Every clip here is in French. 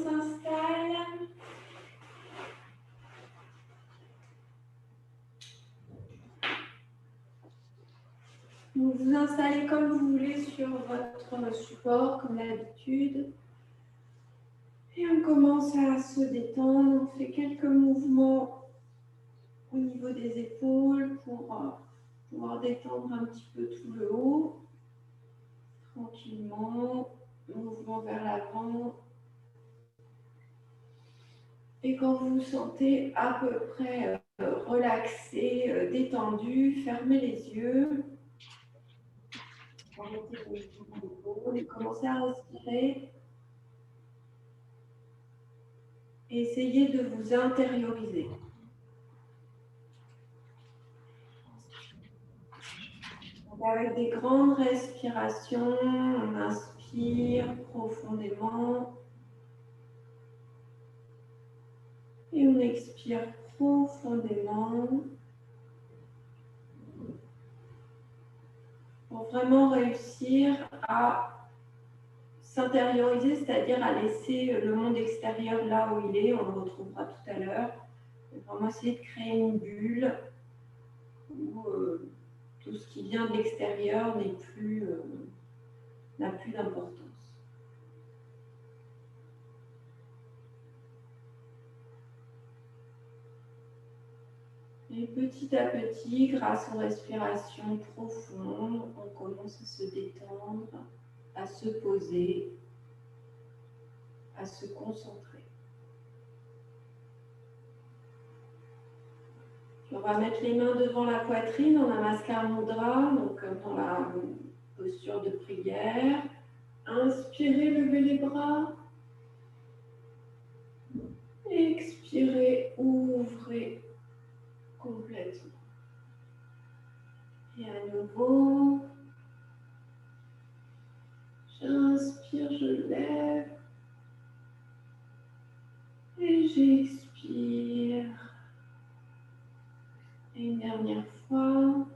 s'installe. Vous vous installez comme vous voulez sur votre support, comme d'habitude. Et on commence à se détendre. On fait quelques mouvements au niveau des épaules pour pouvoir détendre un petit peu tout le haut. Tranquillement, mouvement vers l'avant. Et quand vous vous sentez à peu près relaxé, détendu, fermez les yeux. Remettez vos épaules et commencez à respirer. Et essayez de vous intérioriser. Donc avec des grandes respirations, on inspire profondément. Et on expire profondément. Pour vraiment réussir à s'intérioriser, c'est-à-dire à laisser le monde extérieur là où il est, on le retrouvera tout à l'heure. Vraiment essayer de créer une bulle où tout ce qui vient de l'extérieur n'a plus d'importance. Et petit à petit, grâce aux respirations profondes, on commence à se détendre, à se poser, à se concentrer. On va mettre les mains devant la poitrine en Namaskar Mudra, donc dans la posture de prière. Inspirez, levez les bras. Expirez, ouvrez complètement. Et à nouveau, j'inspire, je lève. Et j'expire. Et une dernière fois.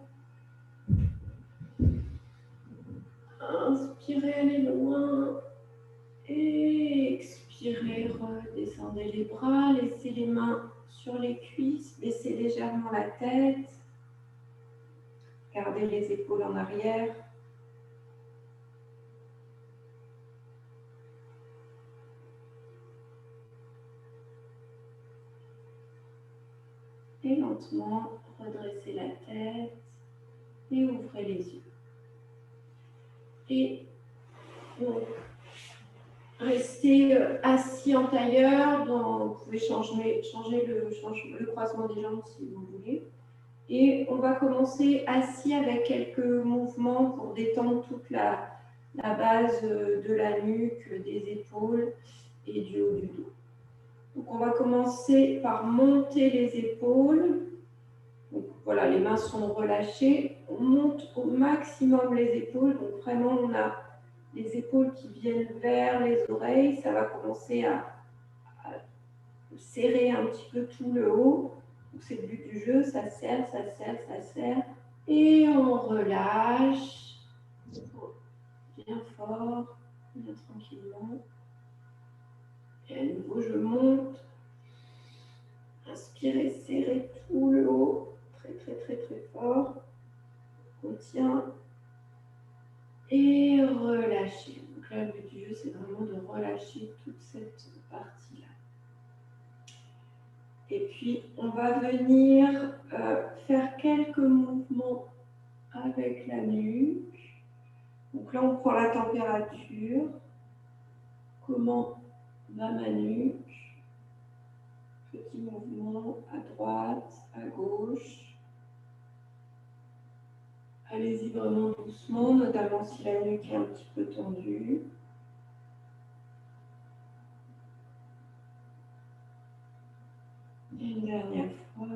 Inspirez, allez loin. Et expirez, redescendez les bras. Laissez les mains sur les cuisses. Baissez légèrement la tête. Gardez les épaules en arrière. Et lentement, redressez la tête et ouvrez les yeux. Et donc, restez assis en tailleur. Vous pouvez changer le croisement des jambes si vous voulez. Et on va commencer assis avec quelques mouvements pour détendre toute la base de la nuque, des épaules et du haut du dos. Donc on va commencer par monter les épaules. Donc voilà, les mains sont relâchées. On monte au maximum les épaules. Donc vraiment, on a les épaules qui viennent vers les oreilles. Ça va commencer à serrer un petit peu tout le haut. C'est le but du jeu. Ça serre, ça serre, ça serre. Et on relâche. Bien fort, bien tranquillement. Et à nouveau, je monte. Inspirez, serrez tout le haut. Très, très, très, très fort. On tient. Et relâchez. Donc là, le but du jeu, c'est vraiment de relâcher toute cette partie-là. Et puis, on va venir faire quelques mouvements avec la nuque. Donc là, on prend la température. Comment va ma nuque? Petit mouvement à droite, à gauche. Allez-y vraiment doucement, notamment si la nuque est un petit peu tendue. Et une dernière fois.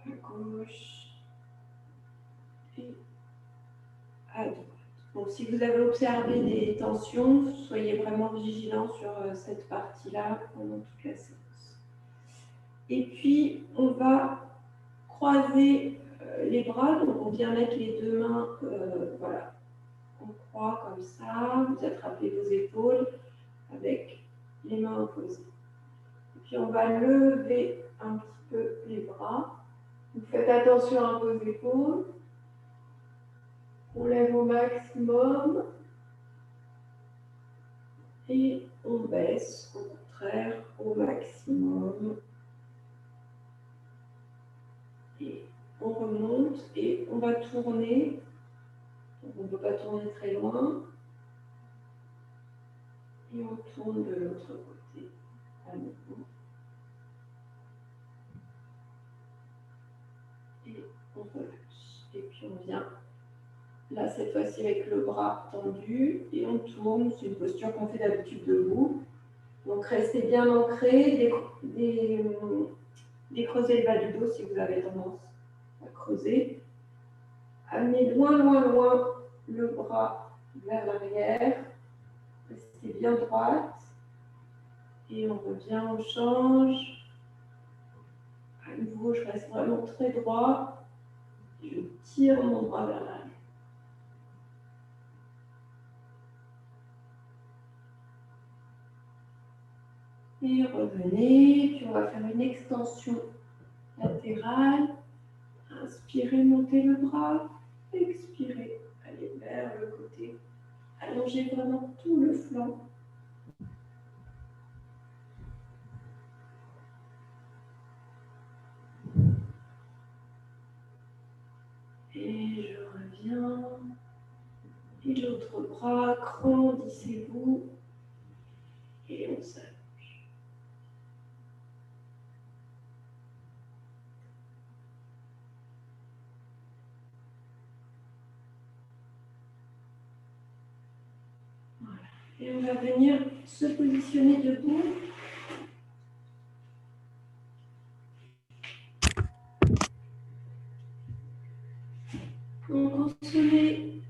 À gauche et à droite. Donc, si vous avez observé des tensions, soyez vraiment vigilants sur cette partie-là pendant toute la séance. Et puis, on va croiser les bras. Donc, on vient mettre les deux mains voilà, on croit comme ça, vous attrapez vos épaules avec les mains opposées. Et puis on va lever un petit peu les bras. Vous faites attention à vos épaules. On lève au maximum. Et on baisse au contraire au maximum. Et on remonte et on va tourner. Donc on ne peut pas tourner très loin. Et on tourne de l'autre côté à nouveau. Et on relâche. Et puis on vient là cette fois-ci avec le bras tendu et on tourne. C'est une posture qu'on fait d'habitude debout. Donc restez bien ancré, décreusez le bas du dos si vous avez tendance à creuser. Amenez loin, loin, loin le bras vers l'arrière. Restez bien droite. Et on revient, on change. À nouveau, je reste vraiment très droit. Je tire mon bras vers l'arrière. Et revenez. Puis on va faire une extension latérale. Inspirez, montez le bras. Expirez, allez vers le côté. Allongez vraiment tout le flanc. Et je reviens. Et l'autre bras, grandissez-vous. Et on s'allonge. Voilà. Et on va venir se positionner debout. Donc on se met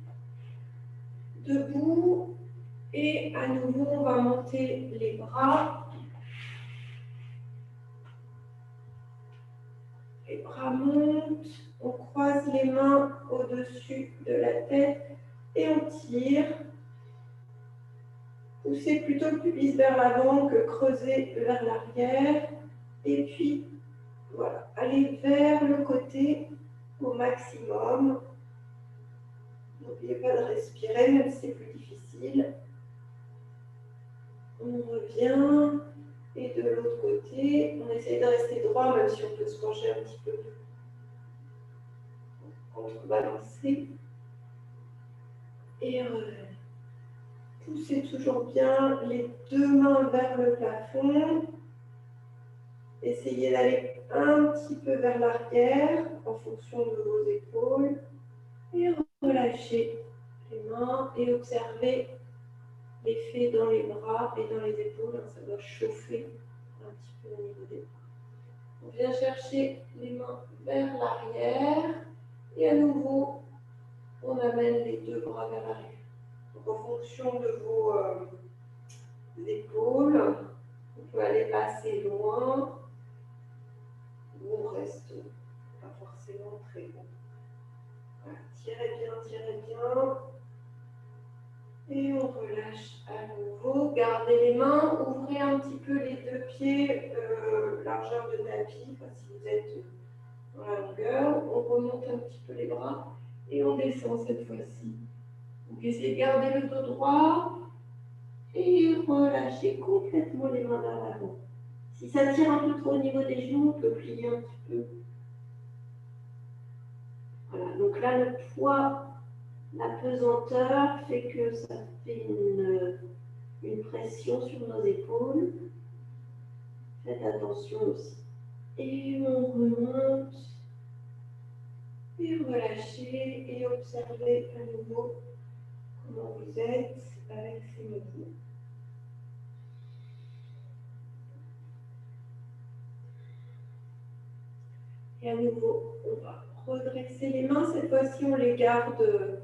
debout. Et à nouveau, on va monter les bras. Les bras montent. On croise les mains au-dessus de la tête et on tire. Poussez plutôt le pubis vers l'avant que creuser vers l'arrière. Et puis, voilà, allez vers le côté au maximum. N'oubliez pas de respirer, même si c'est plus difficile. On revient. Et de l'autre côté, on essaye de rester droit, même si on peut se pencher un petit peu. Contrebalancer. Et revenez. Poussez toujours bien les deux mains vers le plafond. Essayez d'aller un petit peu vers l'arrière en fonction de vos épaules. Et relâchez les mains et observez l'effet dans les bras et dans les épaules. Ça doit chauffer un petit peu au niveau des bras. On vient chercher les mains vers l'arrière. Et à nouveau, on amène les deux bras vers l'arrière. Donc, en fonction de vos épaules, on peut aller assez loin ou on reste pas forcément très haut. Voilà, tirez bien. Et on relâche à nouveau. Gardez les mains, ouvrez un petit peu les deux pieds, largeur de tapis, si vous êtes dans la longueur. On remonte un petit peu les bras et on descend cette fois-ci. Donc essayez de garder le dos droit et relâchez complètement les mains vers l'avant. Si ça tire un peu trop au niveau des genoux, on peut plier un petit peu. Voilà, donc là le poids, la pesanteur fait que ça fait une pression sur nos épaules. Faites attention aussi. Et on remonte. Et relâchez et observez à nouveau comment vous êtes avec ces mouvements. Et à nouveau, on va redresser les mains. Cette fois-ci, on les garde,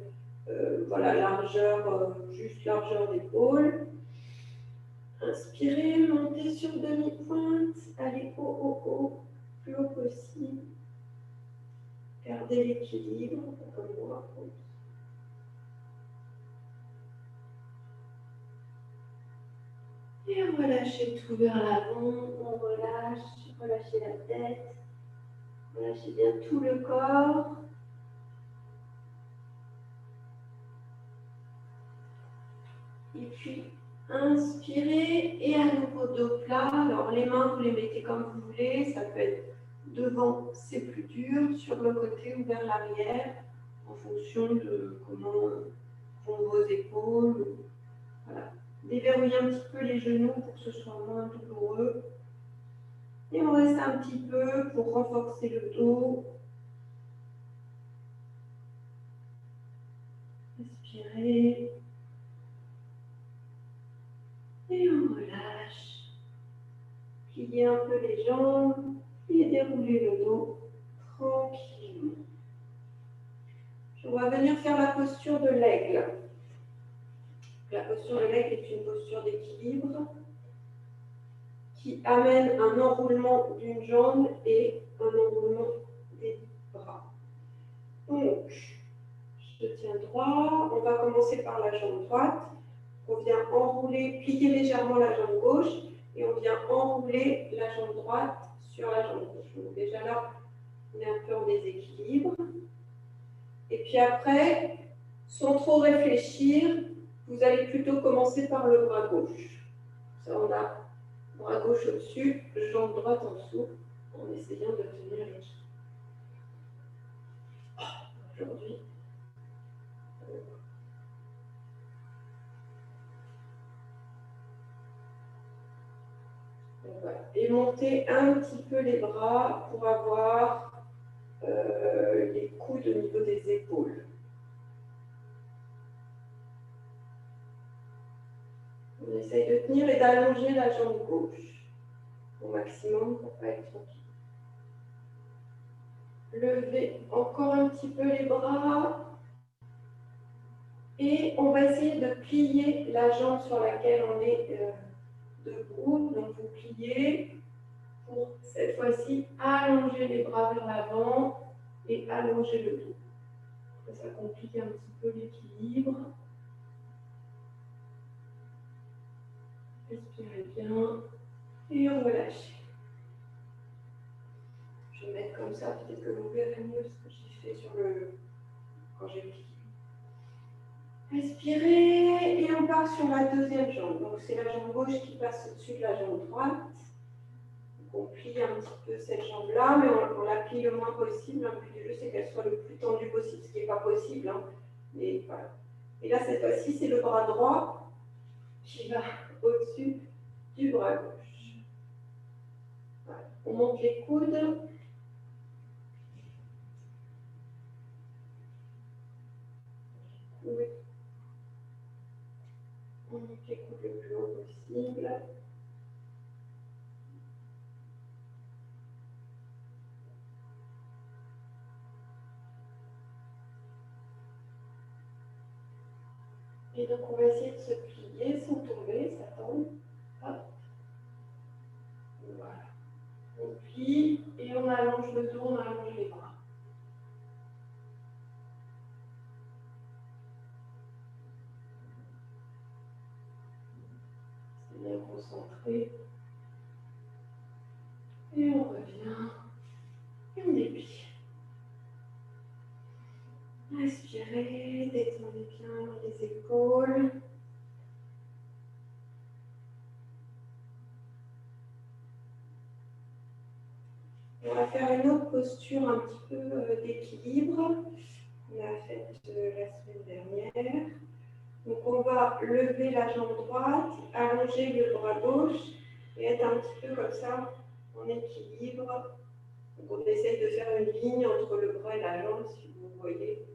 voilà, largeur, juste largeur d'épaule. Inspirez, montez sur demi-pointe, allez haut, plus haut possible. Gardez l'équilibre, comme moi. Et relâchez tout vers l'avant, on relâche, relâchez la tête, relâchez bien tout le corps. Et puis, inspirez et à nouveau dos plat. Alors, les mains, vous les mettez comme vous voulez. Ça peut être devant, c'est plus dur, sur le côté ou vers l'arrière, en fonction de comment vont vos épaules. Voilà. Déverrouillez un petit peu les genoux pour que ce soit moins douloureux. Et on reste un petit peu pour renforcer le dos. Inspirez. Et on relâche. Pliez un peu les jambes et déroulez le dos tranquillement. On va venir faire la posture de l'aigle. La posture de l'aigle est une posture d'équilibre qui amène un enroulement d'une jambe et un enroulement des bras. Donc, je tiens droit. On va commencer par la jambe droite. On vient enrouler, plier légèrement la jambe gauche et on vient enrouler la jambe droite sur la jambe gauche. Donc déjà là, on est un peu en déséquilibre. Et puis après, sans trop réfléchir, vous allez plutôt commencer par le bras gauche. Ça, on a bras gauche au-dessus, jambe droite en dessous, en essayant de tenir l'équilibre. Aujourd'hui, voilà. Et montez un petit peu les bras pour avoir les coudes au niveau des épaules. On essaye de tenir et d'allonger la jambe gauche au maximum pour ne pas être tranquille. Levez encore un petit peu les bras. Et on va essayer de plier la jambe sur laquelle on est debout. Donc vous pliez pour cette fois-ci allonger les bras vers l'avant et allonger le dos. Ça complique un petit peu l'équilibre. Respirez bien et on relâche. Je vais mettre comme ça, peut-être que vous verrez mieux ce que j'ai fait quand j'ai plié. Respirez et on part sur la deuxième jambe. Donc c'est la jambe gauche qui passe au-dessus de la jambe droite. On plie un petit peu cette jambe-là, mais on la plie le moins possible. Le but du jeu, c'est qu'elle soit le plus tendue possible, ce qui n'est pas possible. Hein. Mais voilà. Et là, cette fois-ci, c'est le bras droit qui va au-dessus du bras gauche. Voilà. On monte les coudes. Oui. On monte les coudes le plus haut possible. Et donc, on va essayer de se plier sans tomber, ça tombe. Hop. Voilà. On plie et on allonge le dos, on allonge les bras. C'est bien concentré. Et on revient. Et on déplie. Inspirez, détendez bien les épaules. On va faire une autre posture un petit peu d'équilibre. On a fait la semaine dernière. Donc on va lever la jambe droite, allonger le bras gauche et être un petit peu comme ça en équilibre. Donc on essaye de faire une ligne entre le bras et la jambe, si vous voyez.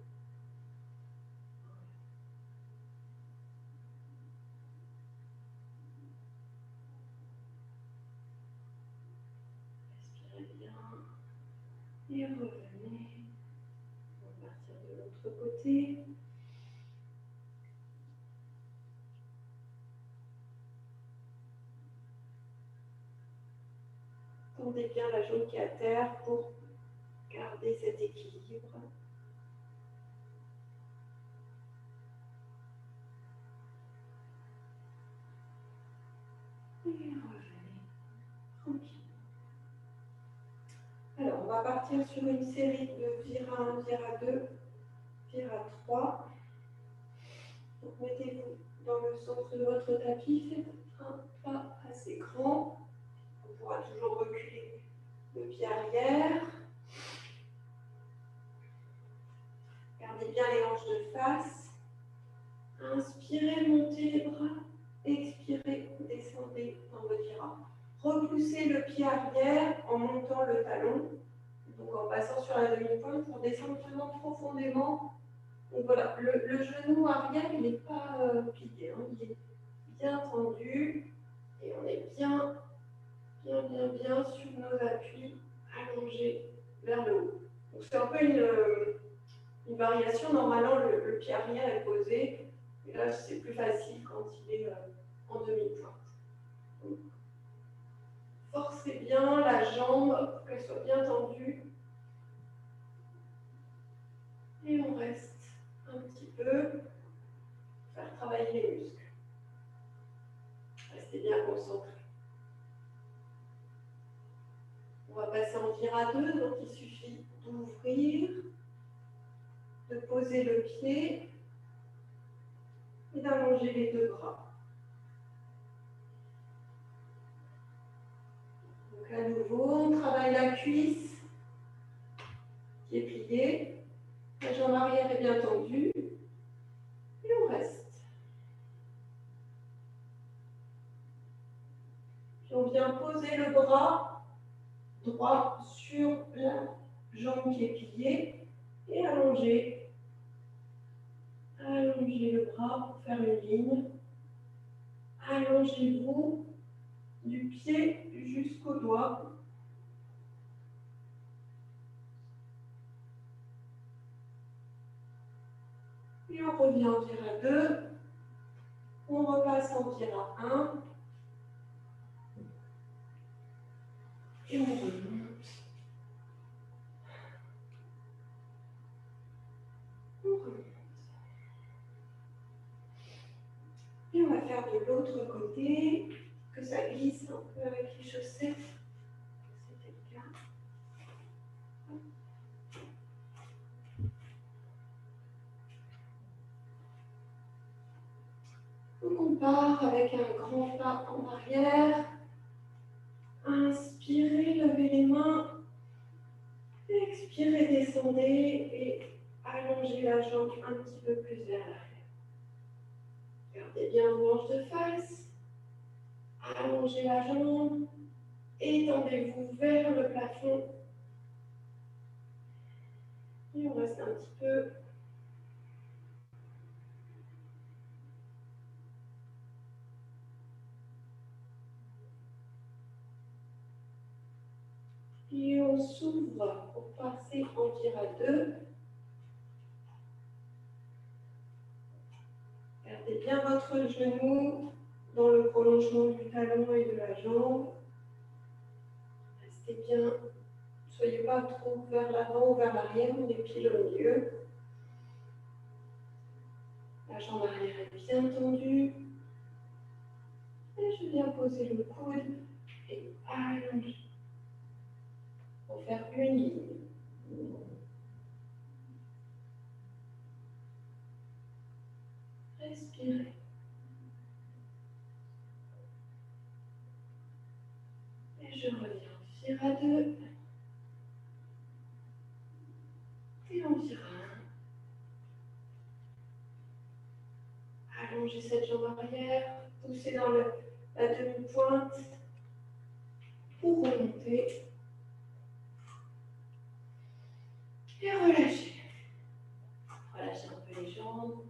Respirez bien et revenez. On va partir de l'autre côté. Tendez bien la jambe qui est à terre pour garder cet équilibre. Et revenez tranquille. Alors, on va partir sur une série de vira 1, vira 2, vira 3. Donc, mettez-vous dans le centre de votre tapis, faites un pas assez grand. On pourra toujours reculer le pied arrière. Gardez bien les hanches de face. Inspirez, montez les bras. Expirez, descendez dans votre vira. Repoussez le pied arrière en montant le talon. Donc en passant sur la demi-pointe pour descendre vraiment profondément. Donc voilà, le genou arrière, il n'est pas plié, hein, il est bien tendu. Et on est bien sur nos appuis allongés vers le haut. Donc c'est un peu une variation. Normalement, le pied arrière est posé. Et là, c'est plus facile quand il est en demi-pointe. Forcez bien la jambe pour qu'elle soit bien tendue. Et on reste un petit peu pour faire travailler les muscles. Restez bien concentrés. On va passer en vira 2, donc il suffit d'ouvrir, de poser le pied et d'allonger les deux bras. Donc à nouveau, on travaille la cuisse qui est pliée, la jambe arrière est bien tendue et on reste. Puis on vient poser le bras droit sur la jambe qui est pliée et allonger. Allongez le bras pour faire une ligne. Allongez-vous du pied jusqu'au doigt. Et on revient en vira 2. On repasse en vira 1. Et on remonte. On remonte. Et on va faire de l'autre côté, que ça glisse un peu avec les chaussettes. C'était le cas. Donc on part avec un grand pas en arrière. Inspirez, levez les mains. Expirez, descendez et allongez la jambe un petit peu plus vers l'arrière. Gardez bien vos hanches de face. Allongez la jambe. Étendez-vous vers le plafond. Et on reste un petit peu. Et on s'ouvre pour passer en vira 2. Gardez bien votre genou dans le prolongement du talon et de la jambe. Restez bien. Ne soyez pas trop vers l'avant ou vers l'arrière, on est pile au milieu. La jambe arrière est bien tendue. Et je viens poser le coude et allonger. Pour faire une ligne. Respirez. Et je reviens. Vira 2. Et on vira 1. Allongez cette jambe arrière. Poussez dans la demi-pointe pour remonter. Et relâchez. Relâchez un peu les jambes.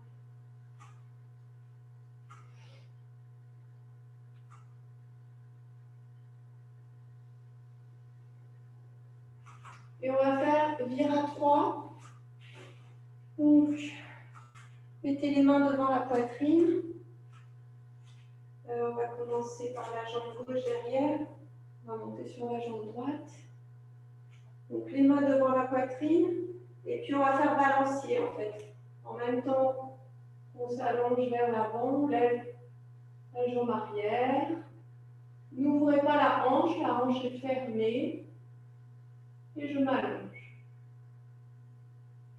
Et on va faire vira 3. Donc, mettez les mains devant la poitrine. On va commencer par la jambe gauche derrière. On va monter sur la jambe droite. Donc, les mains devant la poitrine. Et puis, on va faire balancier, en fait. En même temps, on s'allonge vers l'avant, on lève la jambe arrière. N'ouvrez pas la hanche est fermée. Et je m'allonge.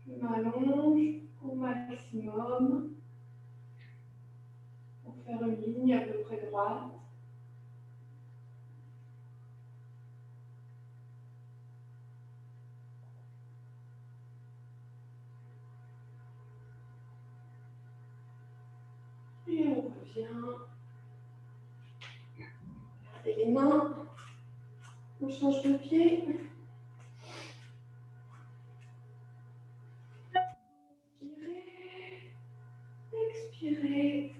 Je m'allonge au maximum pour faire une ligne à peu près droite. Et on revient. Gardez les mains. On change de pied. Inspirez. Expirez.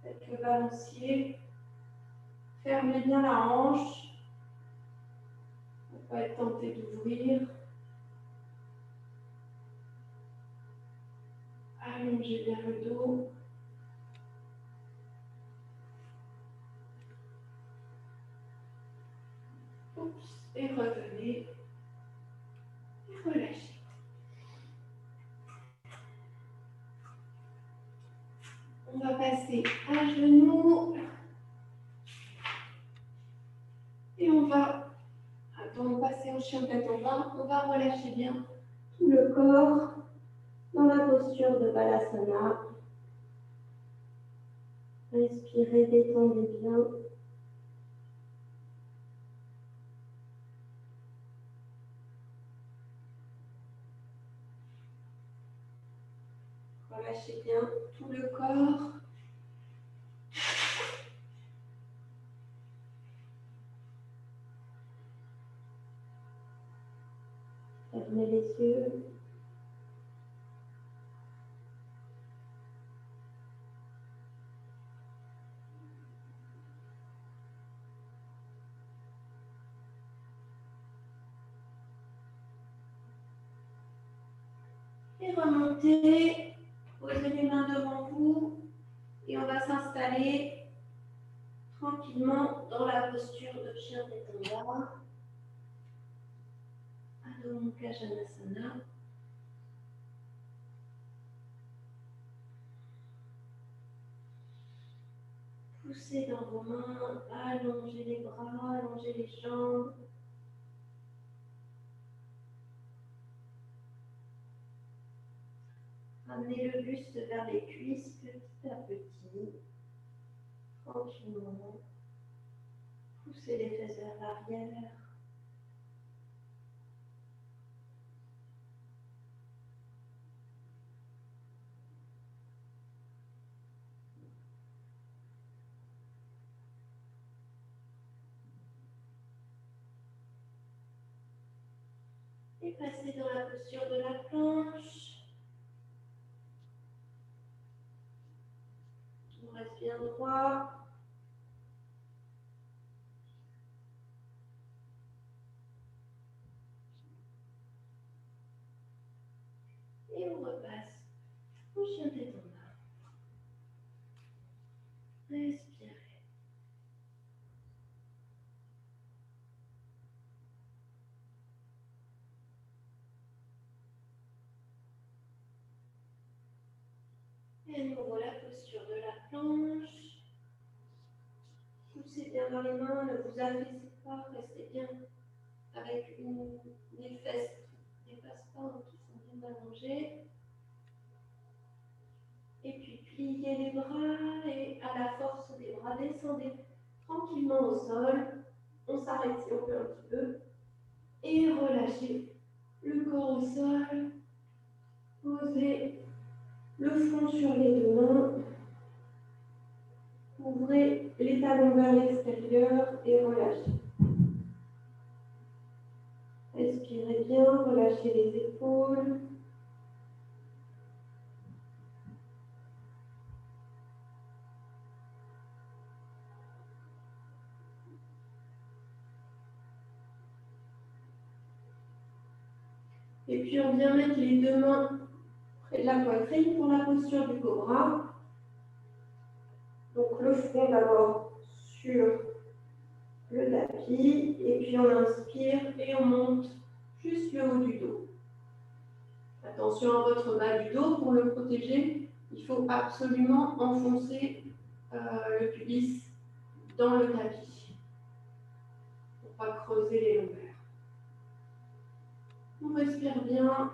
Faites le balancier. Fermez bien la hanche. On va être tenté d'ouvrir. Allongez bien le dos. Oups, et revenez. Et relâchez. On va passer à genoux. Et on va, avant de passer au chien tête en bas, on va relâcher bien tout le corps dans la posture de Balasana. Respirez, détendez bien. Relâchez bien tout le corps. Fermez les yeux. Et remontez. Posez les mains devant vous. Et on va s'installer tranquillement dans la posture de chien tête en bas. Adho Mukha Janasana. Poussez dans vos mains, allongez les bras, allongez les jambes. Ramenez le buste vers les cuisses petit à petit, tranquillement. Poussez les fesses vers l'arrière. Et passez dans la posture de la planche. On reste bien droit. Et on repasse au chien tête en bas. Respirez. Et à nouveau la posture de la planche. Poussez bien dans les mains, ne vous affaissez pas, restez bien avec les fesses qui ne dépassent pas, qui sont bien allongées. Et puis pliez les bras et à la force des bras, descendez tranquillement au sol. On s'arrête si on peut un petit peu. Et relâchez le corps au sol. Posez le front sur les deux mains. Ouvrez les talons vers l'extérieur et relâchez. Respirez bien, relâchez les épaules. Et puis on vient mettre les deux mains près de la poitrine pour la posture du cobra. Donc le front d'abord sur le tapis, et puis on inspire et on monte juste le haut du dos. Attention à votre bas du dos, pour le protéger, il faut absolument enfoncer le pubis dans le tapis pour ne pas creuser les lombaires. On respire bien.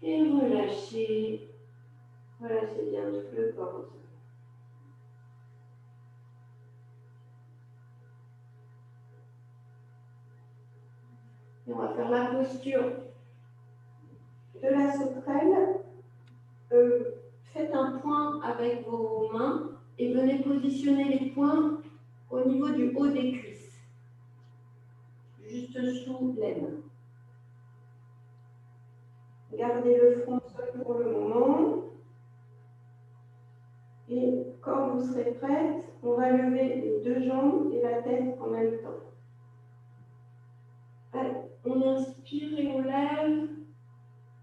Et relâchez. Relâchez bien tout le corps au sol. Et on va faire la posture de la sauterelle. Faites un point avec vos mains et venez positionner les poings au niveau du haut des cuisses, juste sous l'aine. Gardez le front au sol pour le moment. Et quand vous serez prête, on va lever les deux jambes et la tête en même temps. Allez, on inspire et on lève.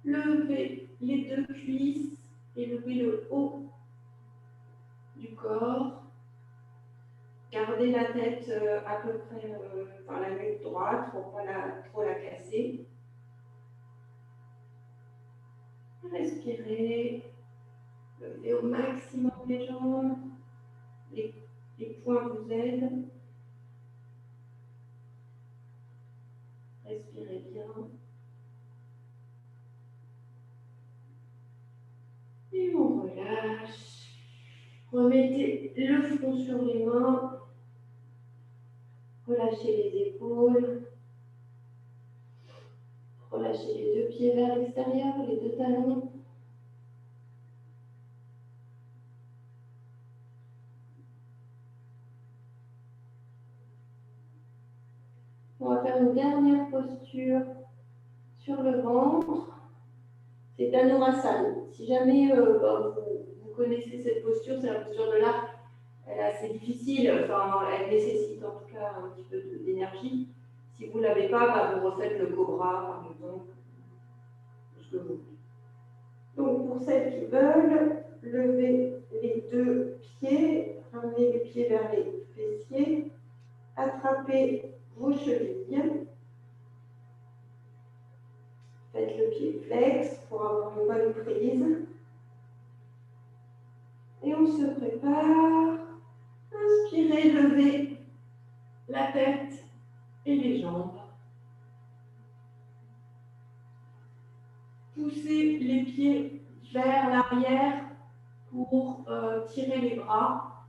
Levez les deux cuisses et levez le haut du corps. Gardez la tête à peu près par la nuque droite pour ne pas trop la casser. Respirez. Levez au maximum les jambes. Les poings vous aident. Respirez bien. Et on relâche. Remettez le front sur les mains. Relâchez les épaules. Relâchez les deux pieds vers l'extérieur, les deux talons. On va faire une dernière posture sur le ventre. C'est Dhanurasana. Si jamais vous connaissez cette posture, c'est la posture de l'arc. Elle est assez difficile, enfin, elle nécessite en tout cas un petit peu d'énergie. Si vous ne l'avez pas, vous refaites le cobra, par exemple, ce que vous voulez. Donc, pour celles qui veulent, levez les deux pieds, ramenez les pieds vers les fessiers, attrapez vos chevilles, faites le pied flex pour avoir une bonne prise. Et on se prépare. Inspirez, levez la tête et les jambes. Poussez les pieds vers l'arrière pour tirer les bras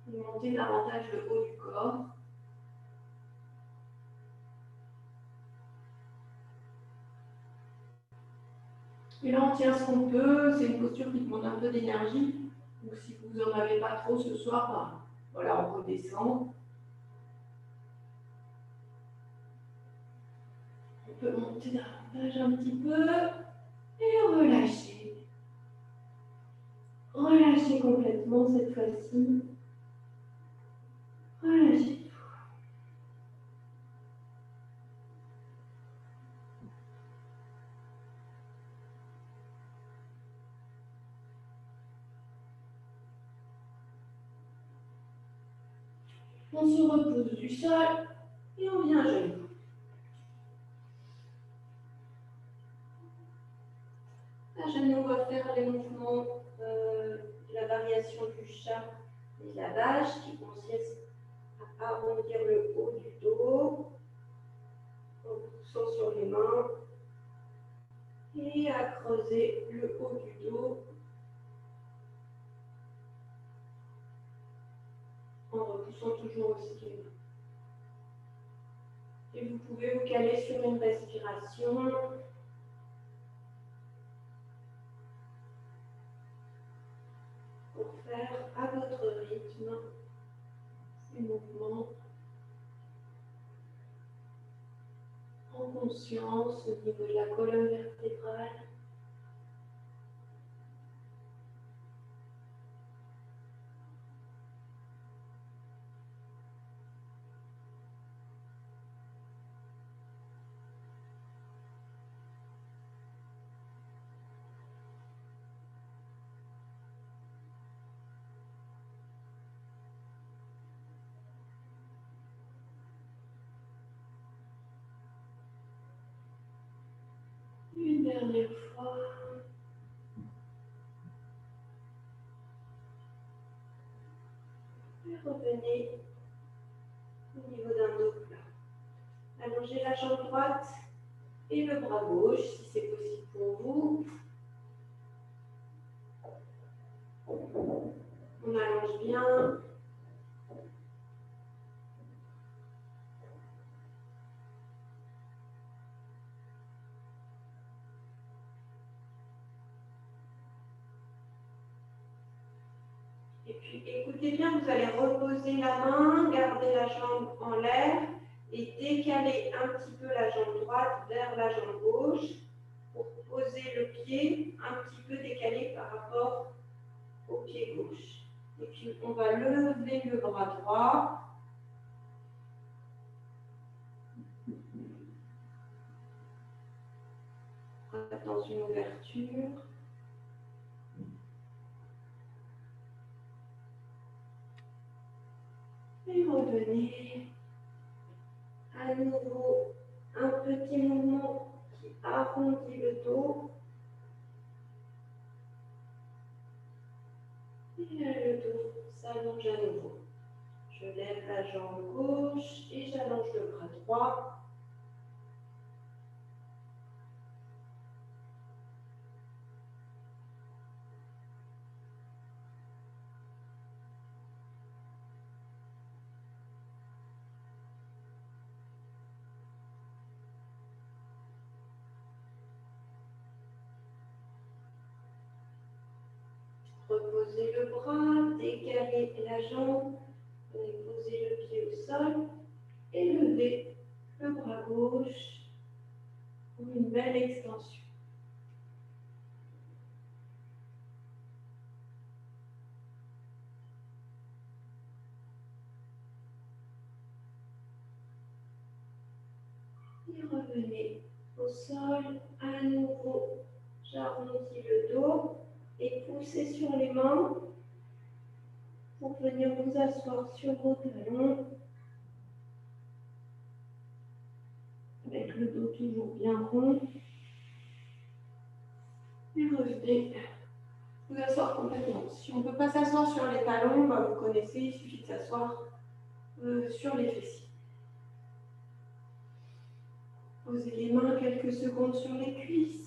et monter davantage le haut du corps. Et là, on tient ce qu'on peut. C'est une posture qui demande un peu d'énergie. Donc, si vous n'en avez pas trop ce soir, voilà, on redescend. On peut monter davantage un petit peu et relâcher. Relâchez complètement cette fois-ci. Relâchez tout. On se repose du sol et on vient à genoux. À genoux, on va faire les mouvements de la variation du chat et de la vache qui consiste à arrondir le haut du dos en poussant sur les mains et à creuser le haut du dos en repoussant toujours aussi les mains. Et vous pouvez vous caler sur une respiration. Pour faire à votre rythme ces mouvements en conscience au niveau de la colonne vertébrale. Une dernière fois. Et revenez au niveau d'un dos plat. Allongez la jambe droite et le bras gauche si c'est possible pour vous. On allonge bien. Et puis écoutez bien, vous allez reposer la main, garder la jambe en l'air et décaler un petit peu la jambe droite vers la jambe gauche pour poser le pied un petit peu décalé par rapport au pied gauche. Et puis on va lever le bras droit. Dans une ouverture. Et revenez. À nouveau, un petit mouvement qui arrondit le dos. Et là, le dos s'allonge à nouveau. Je lève la jambe gauche et j'allonge le bras droit. Reposez le bras, décalez la jambe, posez le pied au sol et levez le bras gauche pour une belle extension. Et revenez au sol, à nouveau, j'arrondis le dos et poussez sur les mains pour venir vous asseoir sur vos talons, avec le dos toujours bien rond. Et revenez vous asseoir complètement. Si on ne peut pas s'asseoir sur les talons, bah vous connaissez, il suffit de s'asseoir sur les fessiers. Posez les mains quelques secondes sur les cuisses.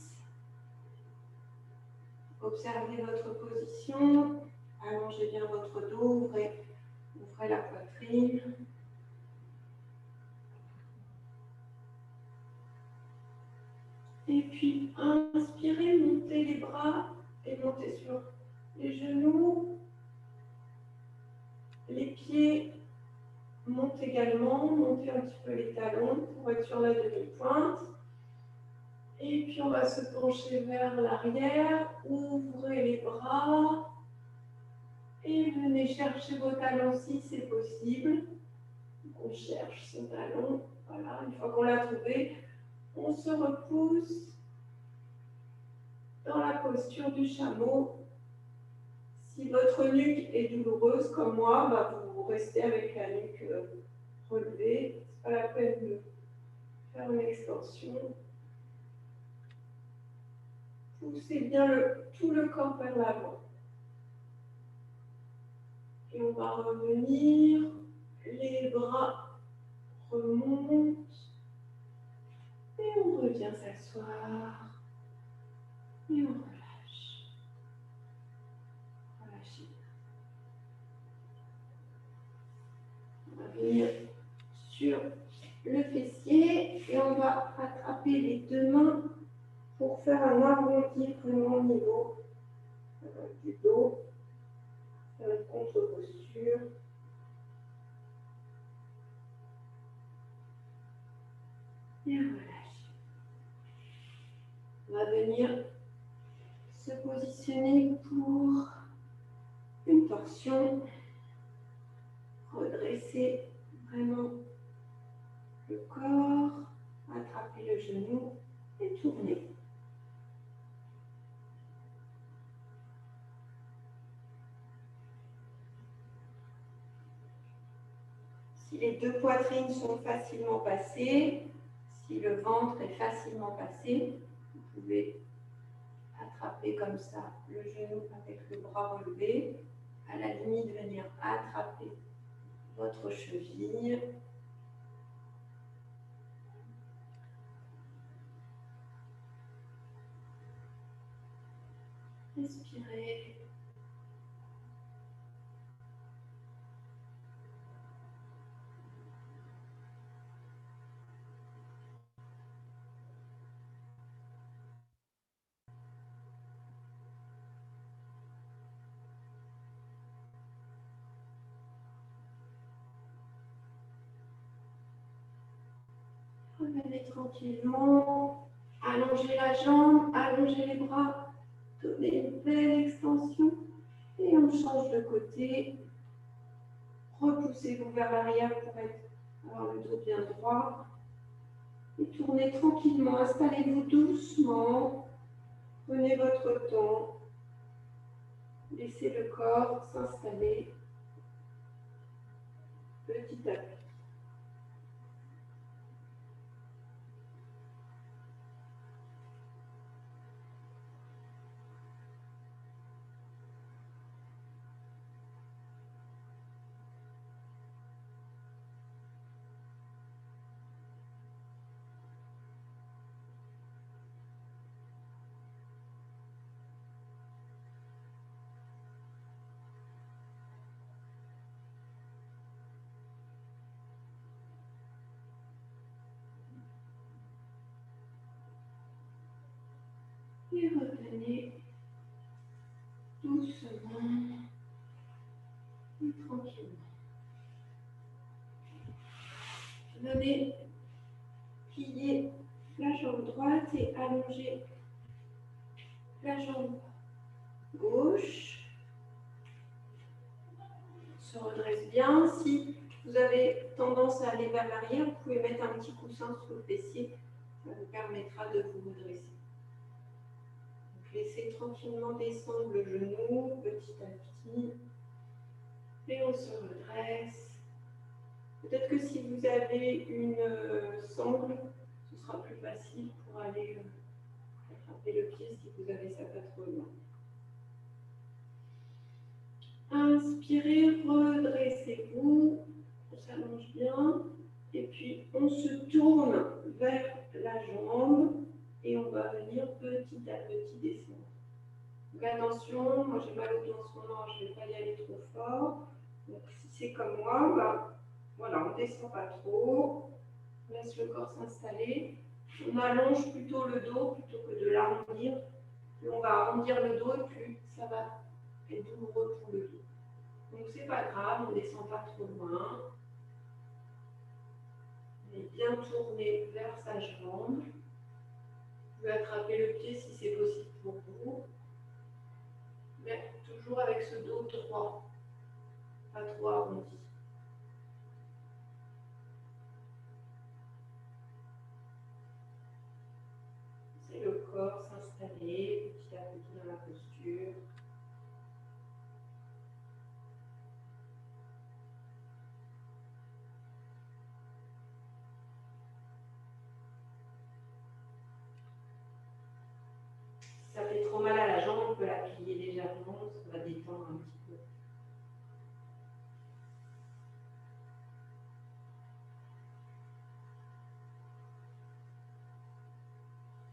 Observez votre position. Allongez bien votre dos, ouvrez la poitrine. Et puis, inspirez, montez les bras et montez sur les genoux. Les pieds montent également, montez un petit peu les talons pour être sur la demi-pointe. Et puis, on va se pencher vers l'arrière. Ouvrez les bras. Et venez chercher vos talons si c'est possible. On cherche son talon. Voilà, une fois qu'on l'a trouvé, on se repousse dans la posture du chameau. Si votre nuque est douloureuse comme moi, bah vous restez avec la nuque relevée. Ce n'est pas la peine de faire une extension. Poussez bien tout le corps vers l'avant. Et on va revenir. Les bras remontent. Et on revient s'asseoir. Et on relâche. Relâchez. On va venir sur le fessier et on va attraper les deux mains pour faire un arrondi vraiment au niveau du dos. Faire une contre-posture. Et relâche. On va venir se positionner pour une torsion. Redresser vraiment le corps, attraper le genou et tourner. Si les deux poitrines sont facilement passées, si le ventre est facilement passé, vous pouvez attraper comme ça le genou avec le bras relevé. À la limite, venir attraper votre cheville. Respirez. Revenez tranquillement. Allongez la jambe, allongez les bras. Donnez une belle extension. Et on change de côté. Repoussez-vous vers l'arrière pour avoir le dos bien droit. Et tournez tranquillement. Installez-vous doucement. Prenez votre temps. Laissez le corps s'installer petit à petit. Et revenez doucement et tranquillement. Venez plier la jambe droite et allonger la jambe gauche. On se redresse bien. Si vous avez tendance à aller vers l'arrière, vous pouvez mettre un petit coussin sous le fessier. Ça vous permettra de vous redresser. Donc, laissez tranquillement descendre le genou petit à petit. Et on se redresse. Peut-être que si vous avez une sangle, ce sera plus facile pour aller attraper le pied si vous avez sa patte loin. Inspirez, redressez-vous, on s'allonge bien, et puis on se tourne vers la jambe et on va venir petit à petit descendre. Donc attention, moi j'ai mal au dos en ce moment, je ne vais pas y aller trop fort. Donc si c'est comme moi, bah, voilà, on ne descend pas trop, on laisse le corps s'installer. On allonge plutôt le dos plutôt que de l'arrondir. Plus on va arrondir le dos, et plus ça va être douloureux pour le dos. Donc c'est pas grave, on ne descend pas trop loin. On est bien tourné vers sa jambe. Vous pouvez attraper le pied si c'est possible pour vous. Mais toujours avec ce dos droit, pas trop arrondi. C'est le corps s'installer petit à petit dans la posture. Si ça fait trop mal à la jambe, on peut la plier légèrement, ça va détendre un petit peu.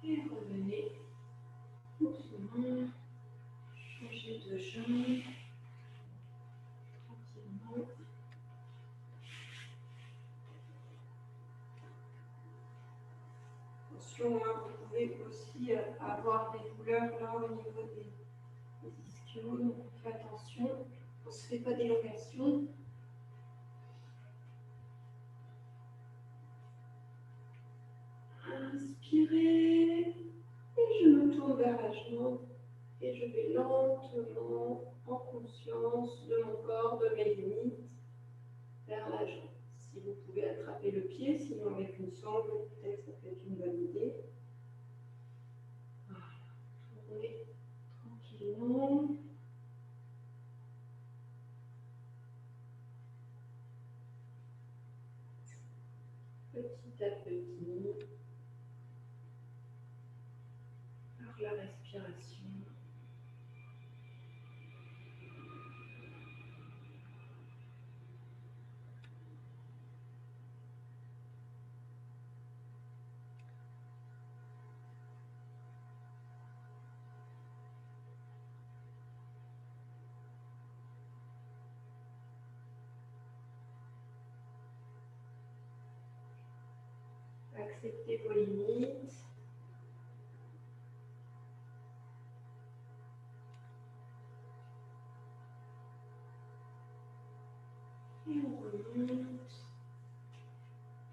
Et revenez doucement, changer de jambe, tranquillement. Attention, hein, vous pouvez aussi avoir des douleurs là au niveau des ischios, donc on fait attention, on ne se fait pas d'élongation. Inspirez, et je me tourne vers la jambe, et je vais lentement, en conscience de mon corps, de mes limites, vers la jambe. Si vous pouvez attraper le pied, sinon avec une sangle, peut-être ça peut être une bonne idée. Voilà, tournez tranquillement. Petit à petit. la respiration. Acceptez vos limites. Et on remonte.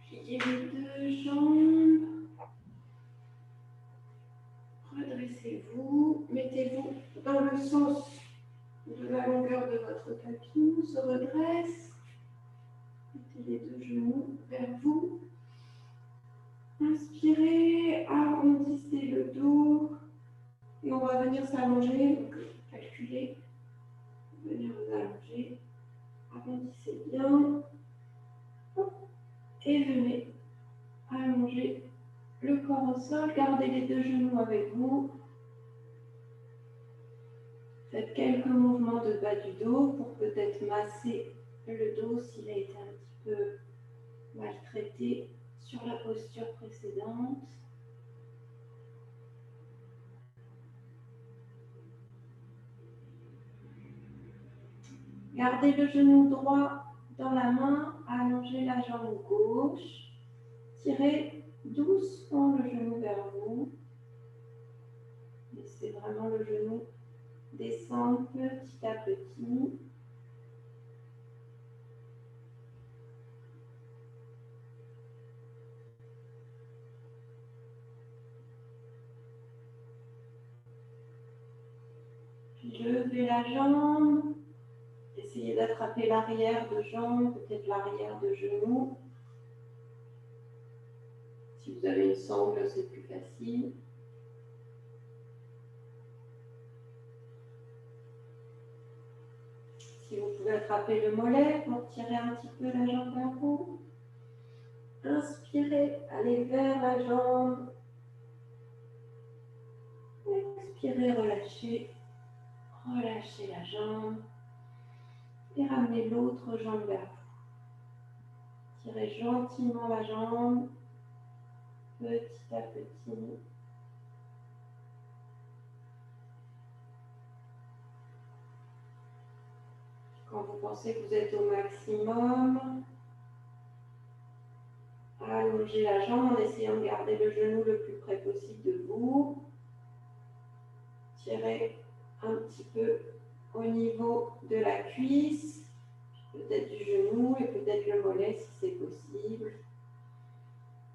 Pliez les deux jambes. Redressez-vous. Mettez-vous dans le sens de la longueur de votre tapis. On se redresse. Mettez les deux genoux vers vous. Inspirez, arrondissez le dos. Et on va venir s'allonger. Donc, calculez. Venir vous allonger. Arrondissez bien. Et venez allonger le corps au sol. Gardez les deux genoux avec vous. Faites quelques mouvements de bas du dos pour peut-être masser le dos s'il a été un petit peu maltraité sur la posture précédente. Gardez le genou droit dans la main, allongez la jambe gauche, tirez doucement le genou vers vous. Laissez vraiment le genou descendre petit à petit. Levez la jambe. Essayez d'attraper l'arrière de jambe, peut-être l'arrière de genou. Si vous avez une sangle, c'est plus facile. Si vous pouvez attraper le mollet pour tirer un petit peu la jambe vers vous. Inspirez, allez vers la jambe. Expirez, relâchez. Relâchez la jambe. Et ramenez l'autre jambe vers vous. Tirez gentiment la jambe, petit à petit. Quand vous pensez que vous êtes au maximum, allongez la jambe en essayant de garder le genou le plus près possible de vous. Tirez un petit peu au niveau de la cuisse, peut-être du genou et peut-être le mollet si c'est possible.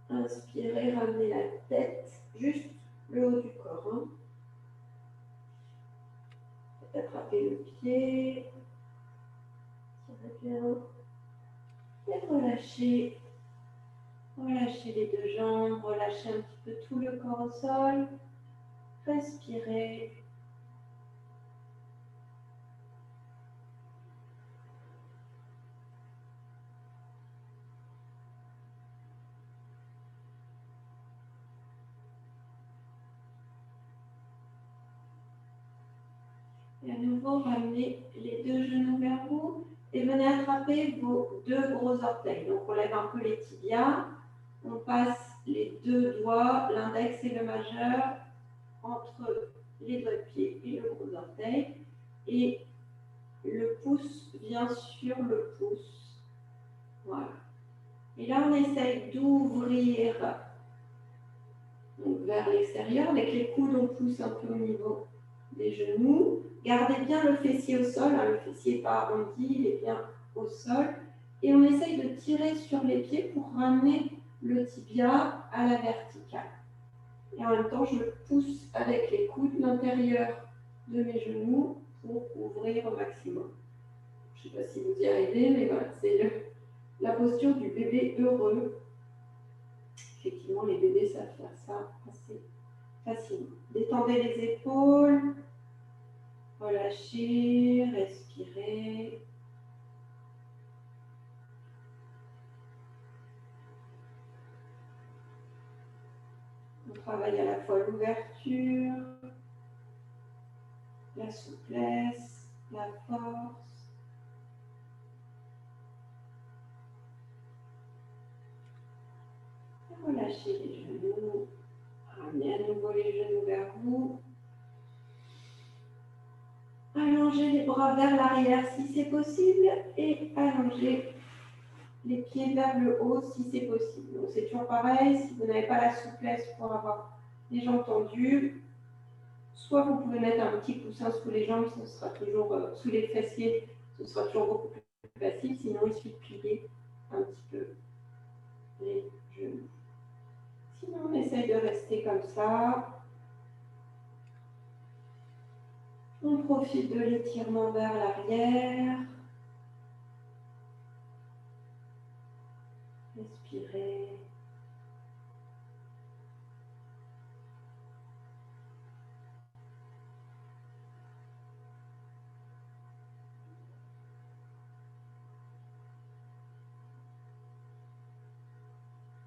Inspirez, ramenez la tête, juste le haut du corps. Hein. Faites attraper le pied. Tirez bien. Et relâchez. Relâchez les deux jambes, relâchez un petit peu tout le corps au sol. Respirez. Et à nouveau, ramenez les deux genoux vers vous et venez attraper vos deux gros orteils. Donc, on lève un peu les tibias. On passe les deux doigts, l'index et le majeur, entre les doigts de pied et le gros orteil. Et le pouce vient sur le pouce. Voilà. Et là, on essaye d'ouvrir vers l'extérieur. Avec les coudes, on pousse un peu au niveau des genoux. Gardez bien le fessier au sol. Hein, le fessier n'est pas arrondi, il est bien au sol. Et on essaye de tirer sur les pieds pour ramener le tibia à la verticale. Et en même temps, je pousse avec les coudes l'intérieur de mes genoux pour ouvrir au maximum. Je ne sais pas si vous y arrivez, mais voilà, c'est la posture du bébé heureux. Effectivement, les bébés savent faire ça assez facilement. Détendez les épaules, relâchez, respirez. On travaille à la fois l'ouverture la souplesse, la force. Relâchez les genoux. Ramenez à nouveau les genoux vers vous. Allongez les bras vers l'arrière si c'est possible et allongez les pieds vers le haut si c'est possible. Donc c'est toujours pareil, si vous n'avez pas la souplesse pour avoir les jambes tendues, soit vous pouvez mettre un petit coussin sous les jambes, ce sera toujours sous les fessiers, ce sera toujours beaucoup plus facile, sinon il suffit de plier un petit peu les genoux. Sinon on essaye de rester comme ça. On profite de l'étirement vers l'arrière. Respirez.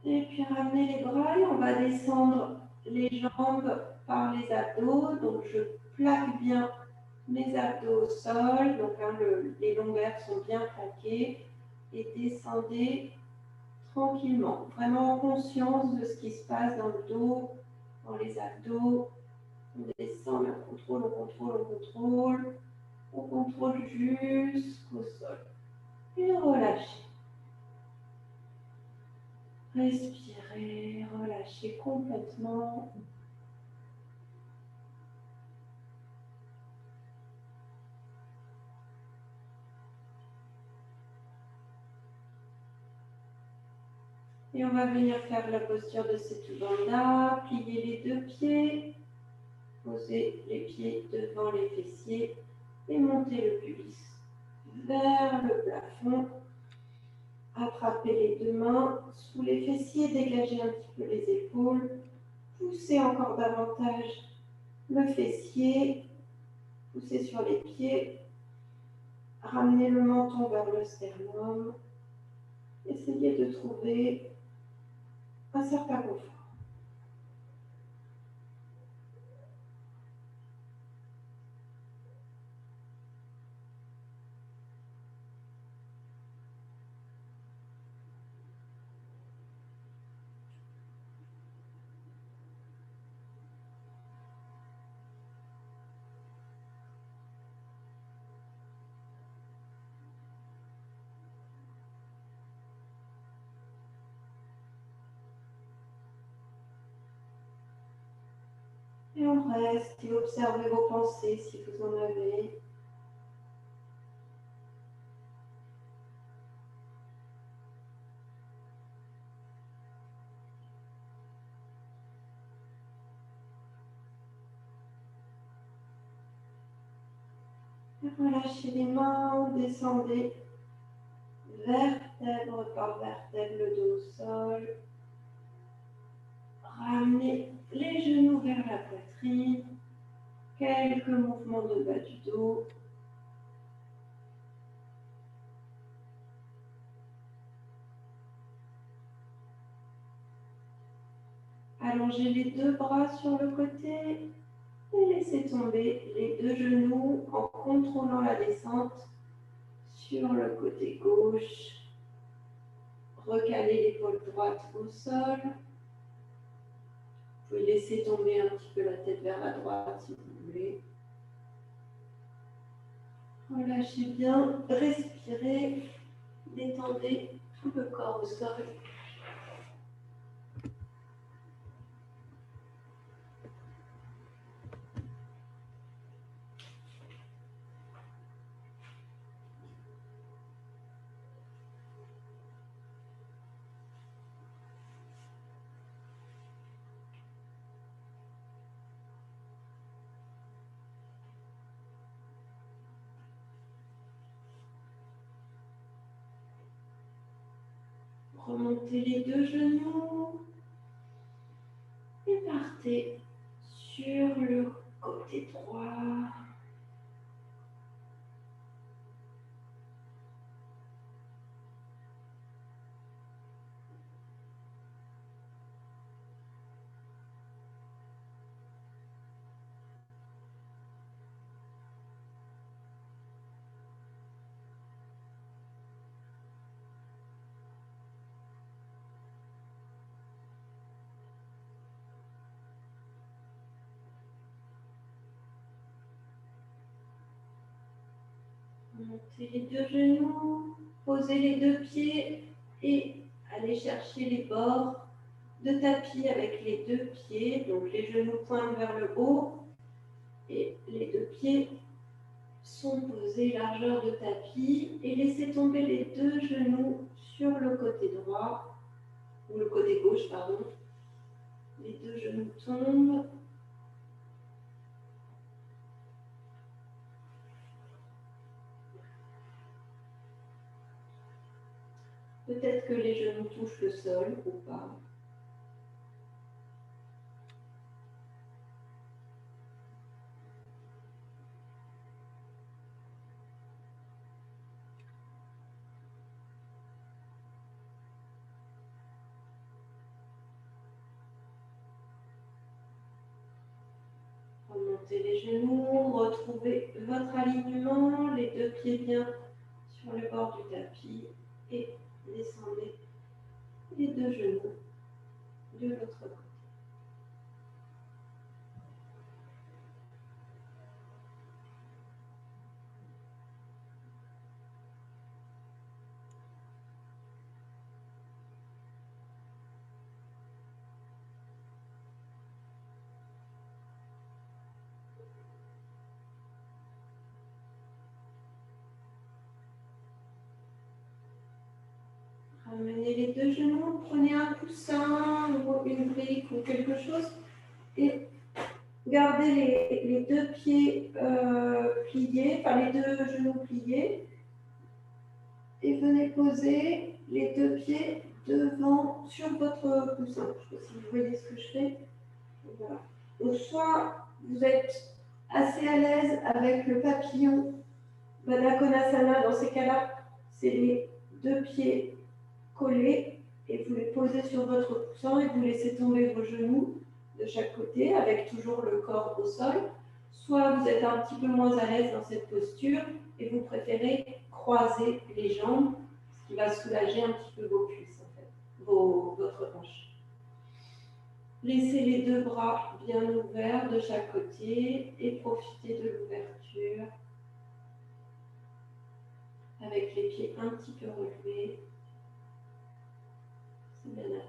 Et puis ramenez les bras et on va descendre les jambes par les abdos. Donc je plaque bien mes abdos au sol. Donc hein, les lombaires sont bien plaqués. Et descendez tranquillement. Vraiment en conscience de ce qui se passe dans le dos, dans les abdos. On descend, mais on contrôle, on contrôle, on contrôle. On contrôle jusqu'au sol. Et relâchez. Respirez, relâchez complètement. Et on va venir faire la posture de Setubandha. Plier les deux pieds. Poser les pieds devant les fessiers. Et monter le pubis vers le plafond. Attrapez les deux mains sous les fessiers. Dégagez un petit peu les épaules. Poussez encore davantage le fessier. Poussez sur les pieds. Ramenez le menton vers le sternum. Essayez de trouver un certain confort. Et on reste et observez vos pensées si vous en avez. Et relâchez les mains, descendez vertèbre par vertèbre, le dos au sol. Ramenez les genoux vers la poitrine. Quelques mouvements de bas du dos. Allongez les deux bras sur le côté et laissez tomber les deux genoux en contrôlant la descente sur le côté gauche. Recalez l'épaule droite au sol. Vous pouvez laisser tomber un petit peu la tête vers la droite si vous voulez. Relâchez bien, respirez, détendez tout le corps au sol. Remontez les deux genoux et partez sur le côté droit. Montez les deux genoux, posez les deux pieds et allez chercher les bords de tapis avec les deux pieds. Donc les genoux pointent vers le haut et les deux pieds sont posés largeur de tapis. Et laissez tomber les deux genoux sur le côté droit, ou le côté gauche, pardon. Les deux genoux tombent. Peut-être que les genoux touchent le sol ou pas. Remontez les genoux, retrouvez votre alignement, les deux pieds bien sur le bord du tapis et descendez les deux genoux de l'autre côté. Ramenez les deux genoux, prenez un coussin ou une brique ou quelque chose et gardez les deux pieds pliés, enfin les deux genoux pliés et venez poser les deux pieds devant sur votre coussin. Je ne sais pas si vous voyez ce que je fais. Voilà. Donc soit vous êtes assez à l'aise avec le papillon Baddha-Konasana, dans ces cas-là, c'est les deux pieds collés et vous les posez sur votre coussin et vous laissez tomber vos genoux de chaque côté avec toujours le corps au sol. Soit vous êtes un petit peu moins à l'aise dans cette posture et vous préférez croiser les jambes, ce qui va soulager un petit peu vos cuisses, en fait, votre hanche. Laissez les deux bras bien ouverts de chaque côté et profitez de l'ouverture avec les pieds un petit peu relevés. C'est bien agréable.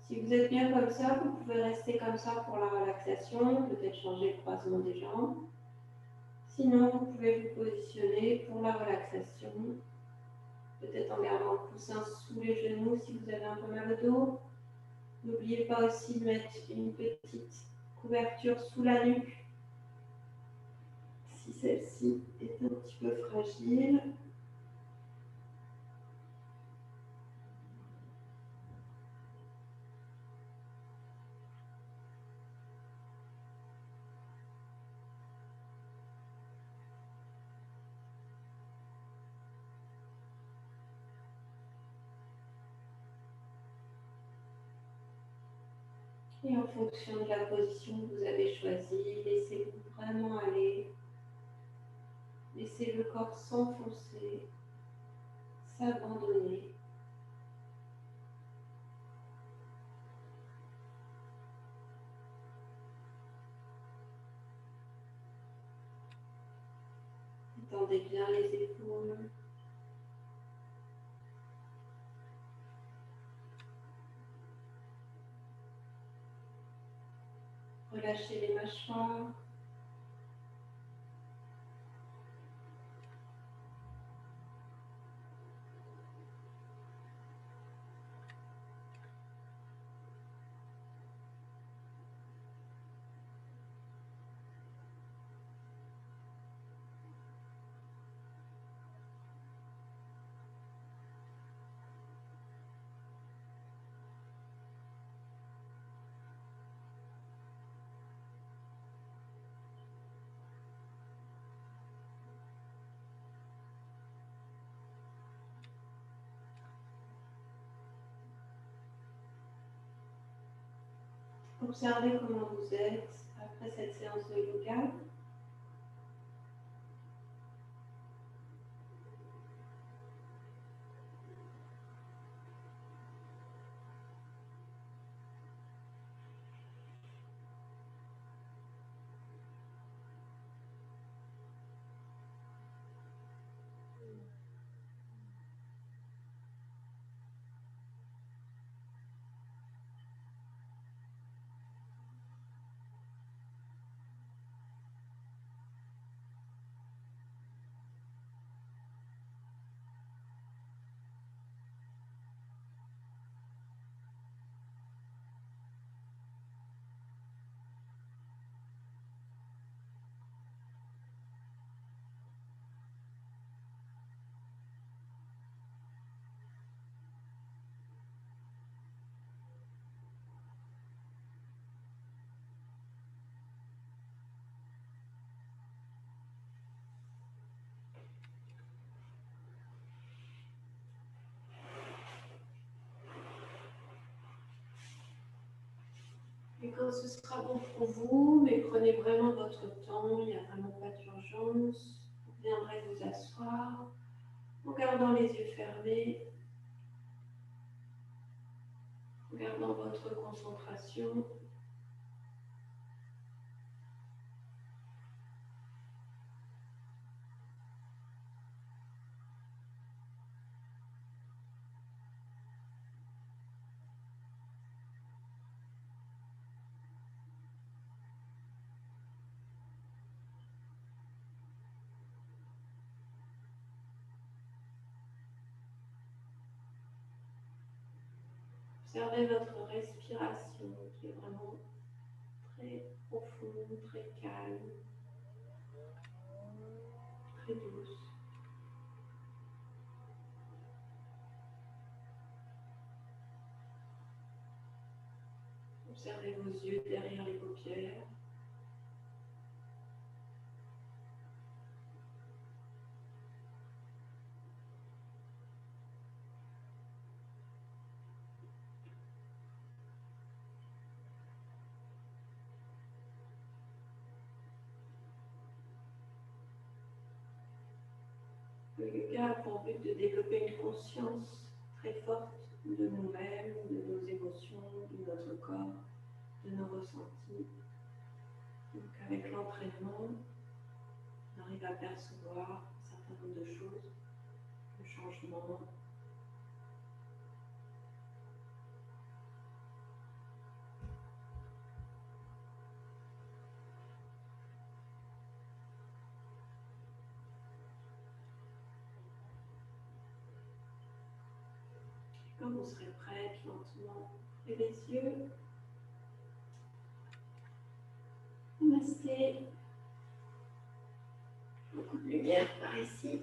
Si vous êtes bien comme ça, vous pouvez rester comme ça pour la relaxation, peut-être changer le croisement des jambes. Sinon, vous pouvez vous positionner pour la relaxation, peut-être en gardant le coussin sous les genoux si vous avez un peu mal au dos. N'oubliez pas aussi de mettre une petite couverture sous la nuque si celle-ci est un petit peu fragile. Et en fonction de la position que vous avez choisie, laissez-vous vraiment aller. Laissez le corps s'enfoncer, s'abandonner. Tendez bien les épaules. Relâchez les mâchoires. Observez comment vous êtes après cette séance de yoga. Et quand ce sera bon pour vous, mais prenez vraiment votre temps, il n'y a vraiment pas d'urgence. Vous viendrez vous asseoir en gardant les yeux fermés, en gardant votre concentration. Observez votre respiration qui est vraiment très profonde, très calme, très douce. Observez vos yeux derrière les paupières. Le yoga a pour but de développer une conscience très forte de nous-mêmes, de nos émotions, de notre corps, de nos ressentis. Donc avec l'entraînement, on arrive à percevoir un certain nombre de choses, le changement. Quand vous serez prête, lentement, ouvrez les yeux. Namasté. Beaucoup de lumière par ici.